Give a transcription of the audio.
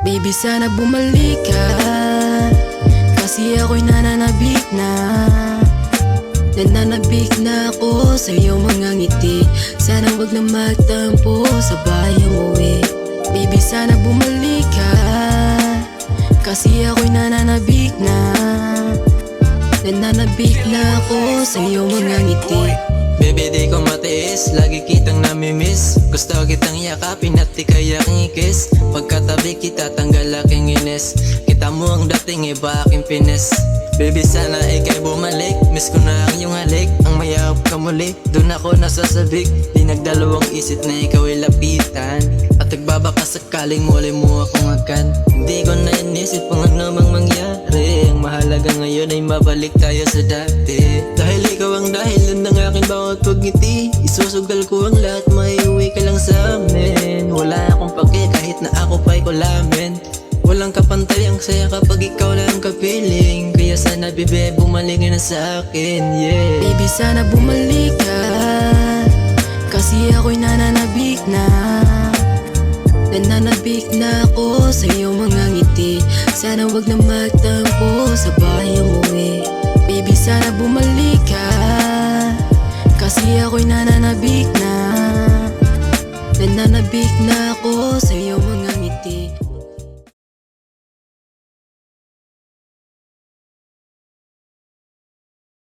Baby, sana bumalik ka, kasi ako'y nananabik na. Nananabik na ako sa iyong mga ngiti. Sana wag na magtampo, sabay umuwi. Baby, sana bumalik ka, kasi ako'y nananabik na. Nananabik na ako sa iyong mga ngiti. Baby, di ko matiis, lagi kitang namimiss. Gusto kitang yakapin at di kaya kang ikis. Pagkatabi kita, tanggal aking inis. Kita mo ang dating, iba aking pinis. Baby, sana ikay bumalik, miss ko na ang iyong halik. Ang mayakap ka muli, dun ako nasasabik. Di nagdalawang isip na ikaw ay lapitan, at nagbabaka sakaling muli mo akong agad. Hindi ko na inisip kung ano mang mangyari. Ang mahalaga ngayon ay mabalik tayo sa dati. Dahil ikaw ang dahilan ng aking bawat pagngiti. Isusugal ko ang lahat, maiuwi ka lang sa amin. Wala akong pake kahit na ako pa'y kulamin. Walang kapantay ang saya kapag ikaw lang kapiling. Kaya sana bebe, bumalik na sa akin, yeah. Baby, sana bumalik ka, kasi ako'y nananabik na. Nananabik na ako sa iyong mga ngiti. Sana wag na magtampo, sabay umuwi. Baby, sana bumalik ka, kasi ako'y nananabik na. Nananabik na ako sa iyong mga ngiti.